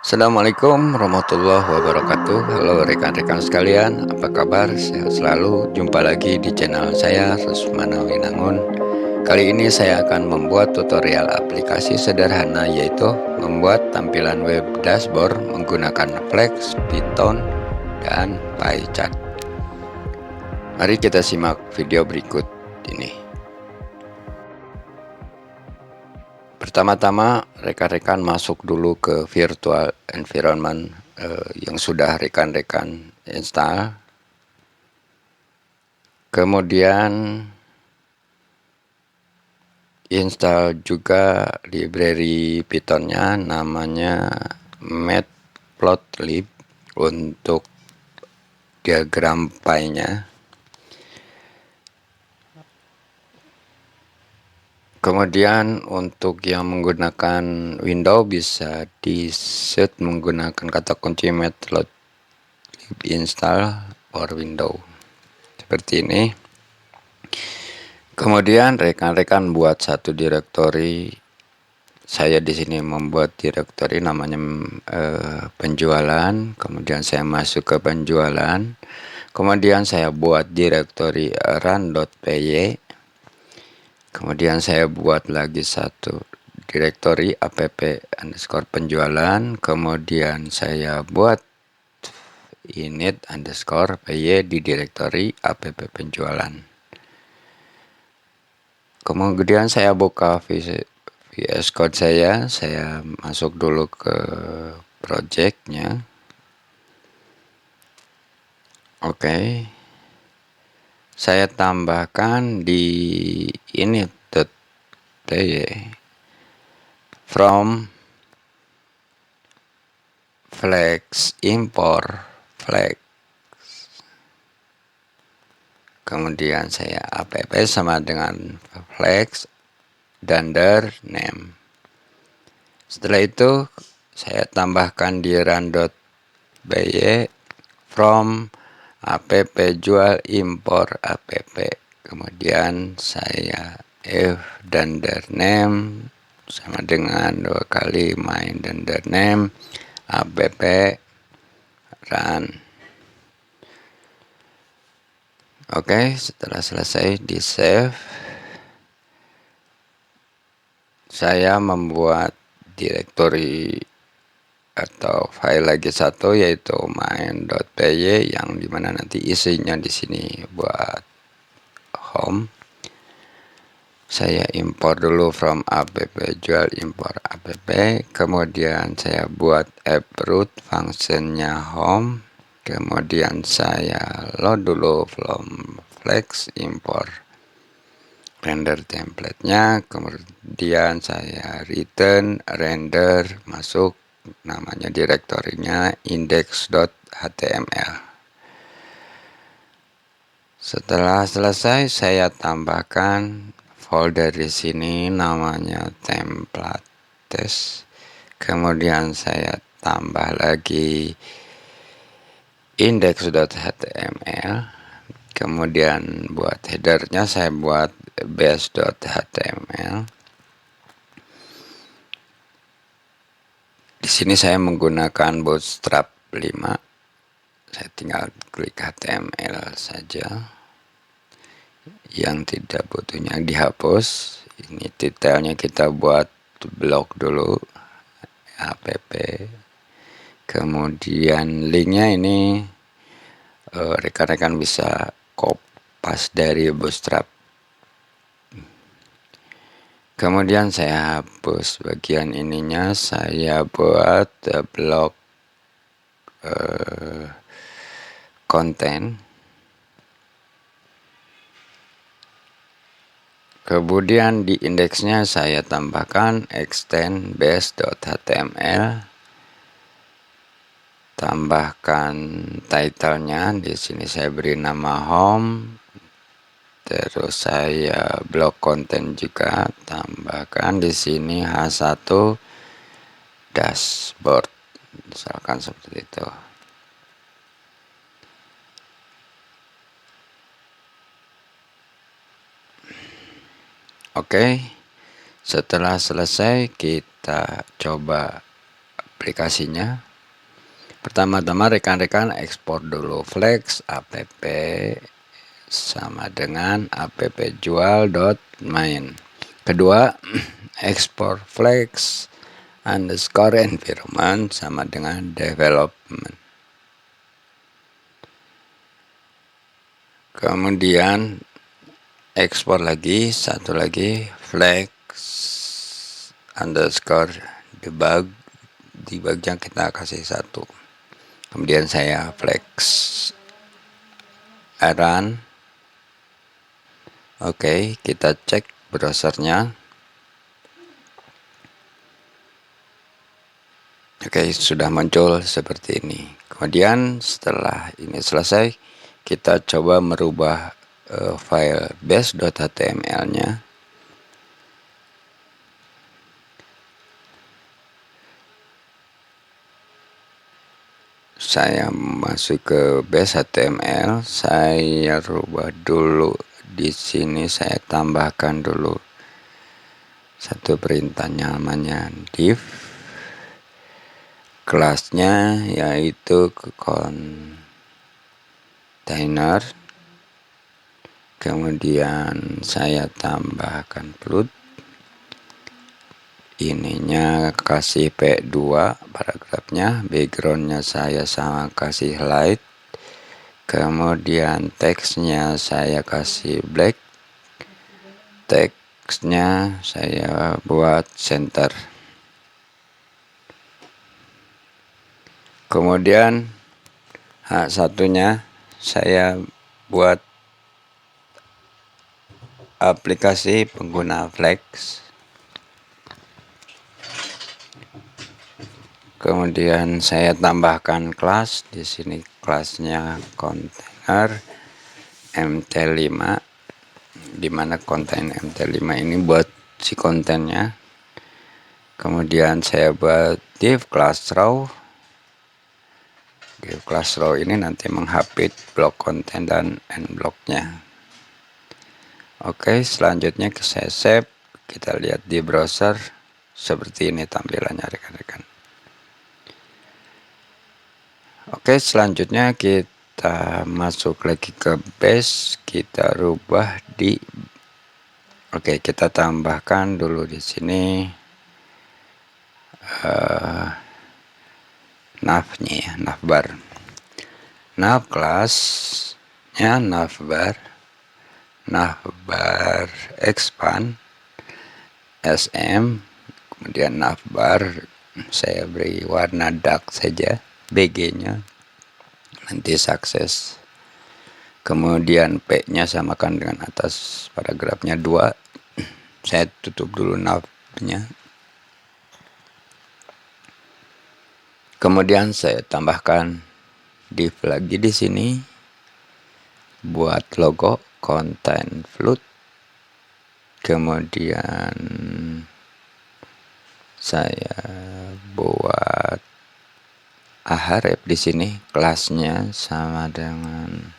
Assalamualaikum warahmatullahi wabarakatuh. Halo rekan-rekan sekalian, apa kabar? Sehat selalu. Jumpa lagi di channel saya, Rusmana Winangun. Kali ini saya akan membuat tutorial aplikasi sederhana, yaitu membuat tampilan web dashboard menggunakan Flex, Python, dan PyChart. Mari kita simak video berikut ini. Pertama-tama rekan-rekan masuk dulu ke virtual environment yang sudah rekan-rekan install. Kemudian install juga library Python-nya, namanya matplotlib untuk diagram pie-nya. Kemudian untuk yang menggunakan Windows bisa di set menggunakan kata kunci matplotlib install for Windows seperti ini. Kemudian rekan-rekan buat satu direktori. Saya di sini membuat direktori namanya penjualan. Kemudian saya masuk ke penjualan. Kemudian saya buat direktori run.py. Kemudian saya buat lagi satu direktori app_penjualan. Kemudian saya buat init_py di direktori app_penjualan. Kemudian saya buka VS Code saya masuk dulu ke projectnya. Oke. Saya tambahkan di init.py from flex import flex. Kemudian saya app sama dengan flex dan name. Setelah itu saya tambahkan di run.py from app jual import app. Kemudian saya if dan name sama dengan 2 kali main dan name app run. Oke, setelah selesai di save, saya membuat direktori atau file lagi satu, yaitu main.py, yang dimana nanti isinya di sini buat home. Saya import dulu from app jual import app. Kemudian saya buat app root functionnya home. Kemudian saya load dulu from flex import render template-nya. Kemudian saya return render, masuk namanya direktorinya index.html. Setelah selesai saya tambahkan folder di sini namanya template test. Kemudian saya tambah lagi index.html. Kemudian buat headernya saya buat base.html. Di sini saya menggunakan Bootstrap 5. Saya tinggal klik HTML saja. Yang tidak butuhnya dihapus. Ini detailnya kita buat blok dulu. app. Kemudian linknya ini rekan-rekan bisa kopas dari Bootstrap. Kemudian saya hapus bagian ininya, saya buat blok konten. Kemudian di indeksnya saya tambahkan extend base.html. Tambahkan title-nya, di sini saya beri nama home. Terus saya blok konten juga tambahkan di sini H1 dashboard, misalkan seperti itu. Oke, setelah selesai kita coba aplikasinya. Pertama-tama rekan-rekan ekspor dulu flex app sama dengan appjual.main. Kedua, ekspor flex underscore environment sama dengan development. Kemudian ekspor lagi, satu lagi flex underscore debug, debugnya kita kasih satu. Kemudian saya flex run. Oke, kita cek browsernya. Oke, sudah muncul seperti ini. Kemudian setelah ini selesai, kita coba merubah file base.html-nya. Saya masuk ke base.html, saya rubah dulu di sini, saya tambahkan dulu satu perintah namanya div, kelasnya yaitu container. Kemudian saya tambahkan float, ininya kasih P2 paragrafnya, backgroundnya saya sama kasih light, kemudian teksnya saya kasih black, teksnya saya buat center. Kemudian satunya saya buat aplikasi pengguna flex. Kemudian saya tambahkan kelas, di sini kelasnya kontainer mt5, dimana konten mt5 ini buat si kontennya. Kemudian saya buat div class row. Div class row ini nanti menghapit blok konten dan end bloknya. Oke, selanjutnya saya save, kita lihat di browser seperti ini tampilannya rekan-rekan. Oke, selanjutnya kita masuk lagi ke base, kita rubah di, oke, kita tambahkan dulu di sini navnya ya, navbar. Nav kelasnya navbar expand sm, kemudian navbar saya beri warna dark saja, BG-nya nanti sukses. Kemudian P-nya samakan dengan atas paragrafnya 2. Saya tutup dulu nav-nya. Kemudian saya tambahkan div lagi di sini buat logo content float. Kemudian saya buat href di sini, kelasnya sama dengan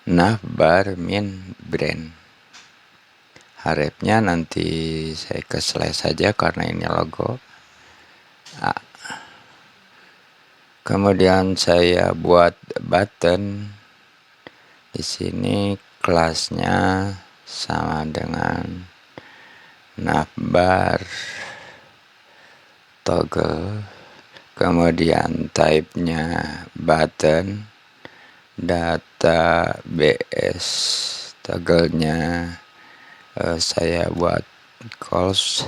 navbar min brand. Hrefnya nanti saya ke slash saja karena ini logo. Kemudian saya buat button di sini, kelasnya sama dengan navbar toggle. Kemudian type-nya button, data bs, toggle-nya saya buat calls.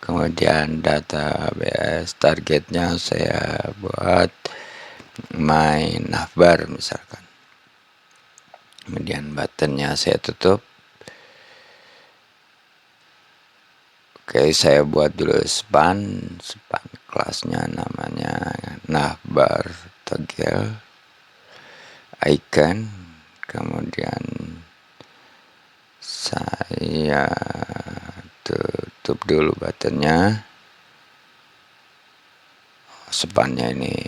Kemudian data bs, targetnya saya buat my navbar misalkan. Kemudian buttonnya saya tutup. Oke, saya buat dulu span kelasnya namanya navbar toggle icon. Kemudian saya tutup dulu buttonnya, spannya ini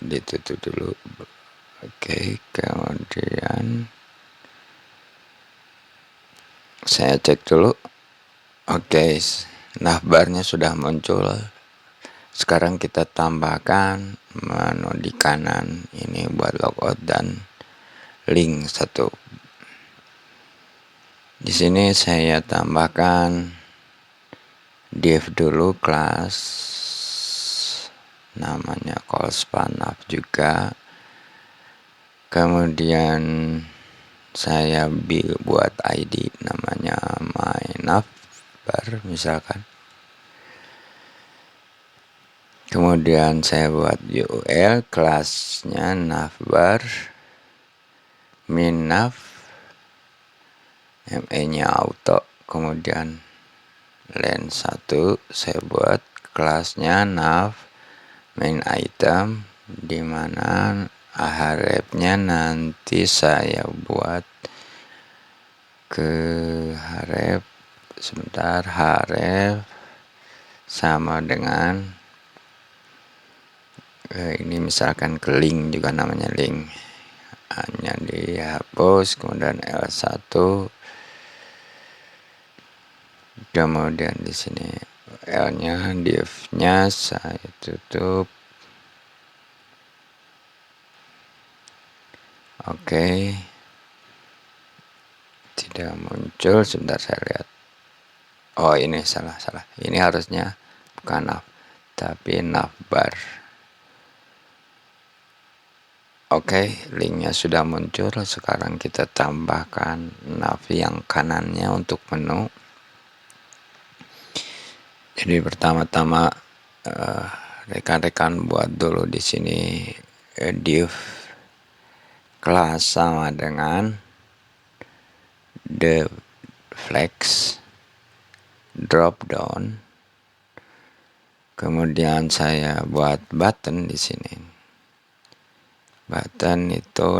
ditutup dulu. Oke, kemudian saya cek dulu. Oke, navbarnya sudah muncul Sekarang kita tambahkan menu di kanan ini buat logout dan link satu. Di sini saya tambahkan div dulu, kelas namanya callspan_nav juga. Kemudian saya buat ID namanya mynavbar misalkan. Kemudian saya buat URL, kelasnya navbar, minnav, me-nya auto. Kemudian len 1 saya buat kelasnya nav main item, dimana hrefnya nanti saya buat ke href sebentar, href sama dengan ini misalkan ke link juga, namanya link, hanya dihapus. Kemudian L1, kemudian di sini L-nya, div-nya saya tutup. Oke, tidak muncul, sebentar saya lihat. Oh, ini salah, ini harusnya bukan nav tapi navbar. Oke, linknya sudah muncul. Sekarang kita tambahkan nav yang kanannya untuk menu. Jadi pertama-tama rekan-rekan buat dulu di sini div kelas sama dengan the flex drop down. Kemudian saya buat button di sini. Button itu,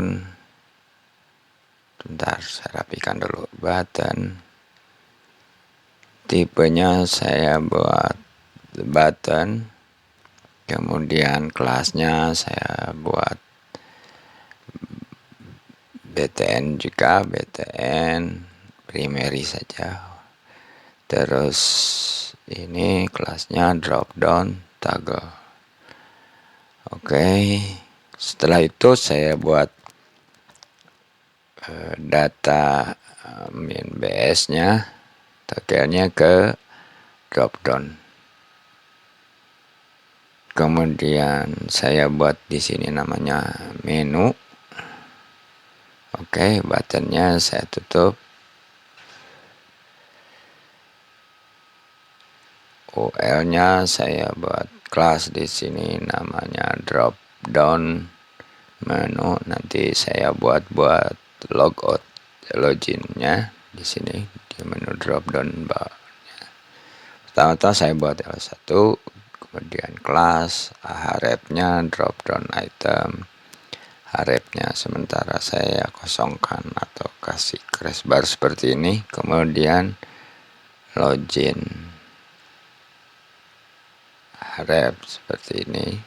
bentar saya rapikan dulu. Button tipenya saya buat button. Kemudian kelasnya saya buat btn juga, btn primary saja. Terus ini kelasnya drop down toggle. Oke, setelah itu saya buat data min bs nya, toggle-nya ke drop down. Kemudian saya buat di sini namanya menu. Oke, buttonnya saya tutup. URL-nya saya buat kelas di sini namanya drop down menu. Nanti saya buat logout login-nya di sini di menu drop down bar-nya. Pertama-tama saya buat L1, kemudian kelas, href-nya drop down item. Href-nya sementara saya kosongkan atau kasih crash bar seperti ini. Kemudian login href seperti ini.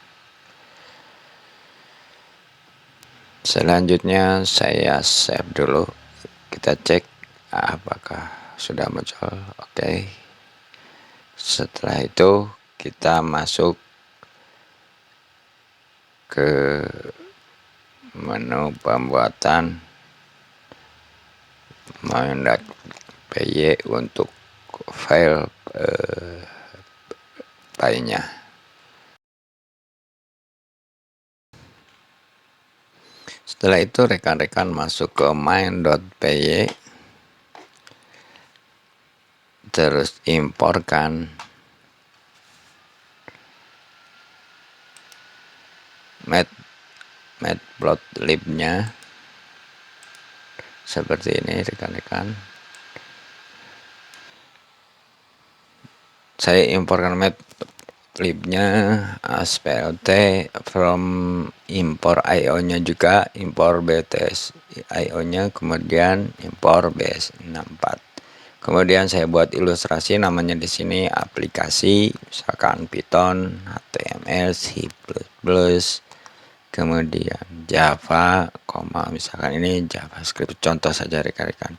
Selanjutnya saya save dulu. Kita cek apakah sudah muncul. Oke. Setelah itu kita masuk ke menu pembuatan main.py untuk file filenya. Setelah itu rekan-rekan masuk ke main.py, terus imporkan matplotlib-nya seperti ini rekan-rekan. Saya imporkan matlib-nya asplt from import io-nya juga, impor bts io-nya, kemudian impor bs64. Kemudian saya buat ilustrasi, namanya di sini aplikasi, misalkan Python, HTML, C++, kemudian Java, misalkan ini JavaScript, contoh saja rekan-rekan.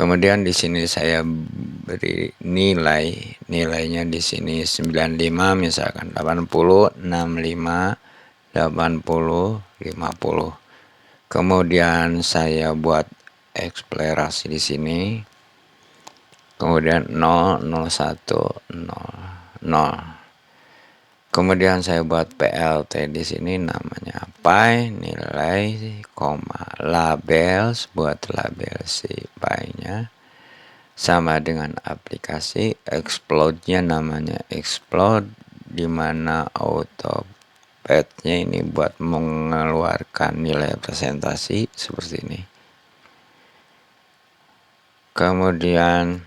Kemudian di sini saya beri nilainya di sini 95, misalkan 80, 65, 80, 50. Kemudian saya buat eksplorasi di sini. Kemudian 0, 01, 0, 0. Kemudian saya buat PLT di sini, namanya pi, nilai, koma, labels, buat label si pi-nya sama dengan aplikasi. Explode-nya namanya explode, dimana autopad-nya ini buat mengeluarkan nilai presentasi seperti ini. Kemudian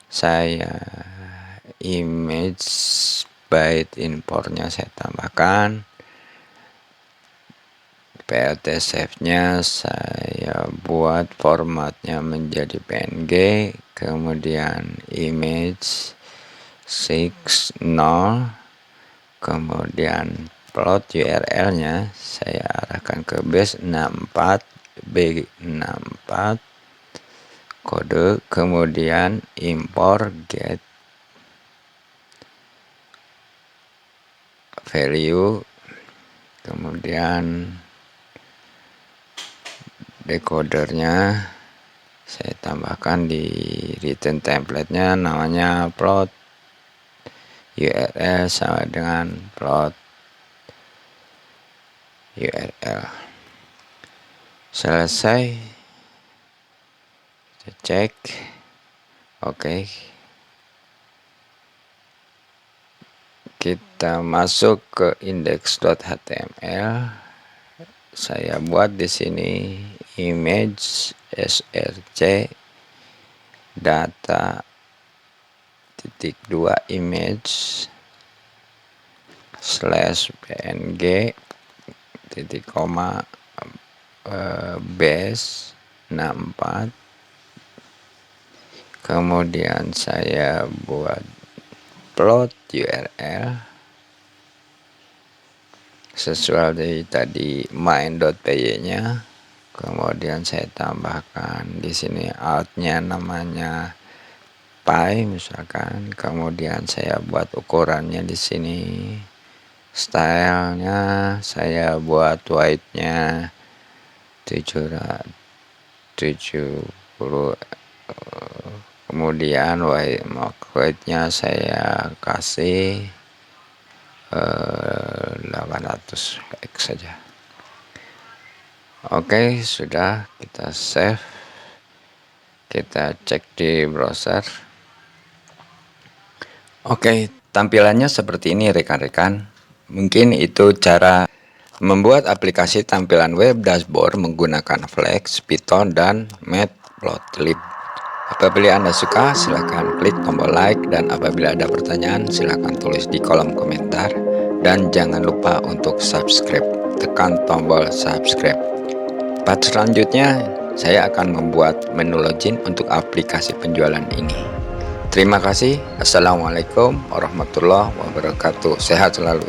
saya image byte importnya saya tambahkan. PLT save-nya saya buat formatnya menjadi PNG. Kemudian image 60. Kemudian plot URL-nya saya arahkan ke base 64 B64 kode. Kemudian import get value, kemudian decodernya saya tambahkan di return template-nya, namanya plot URL sama dengan plot URL. Selesai, kita cek. Oke, kita masuk ke index.html. Saya buat di sini image src data titik 2 image slash png titik koma base 64. Kemudian saya buat plot URL sesuai dari tadi main.py nya. Kemudian saya tambahkan di sini alt-nya namanya pi misalkan. Kemudian saya buat ukurannya di sini, stylenya saya buat white-nya 70. Kemudian white-nya saya kasih 800 X saja. Oke, sudah, kita save. Kita cek di browser. Oke, tampilannya seperti ini rekan-rekan. Mungkin itu cara membuat aplikasi tampilan web dashboard menggunakan Flex, Python, dan Matplotlib. Apabila Anda suka, silakan klik tombol like, dan apabila ada pertanyaan, silakan tulis di kolom komentar. Dan jangan lupa untuk subscribe, tekan tombol subscribe. Part selanjutnya, saya akan membuat menu login untuk aplikasi penjualan ini. Terima kasih. Assalamualaikum warahmatullahi wabarakatuh. Sehat selalu.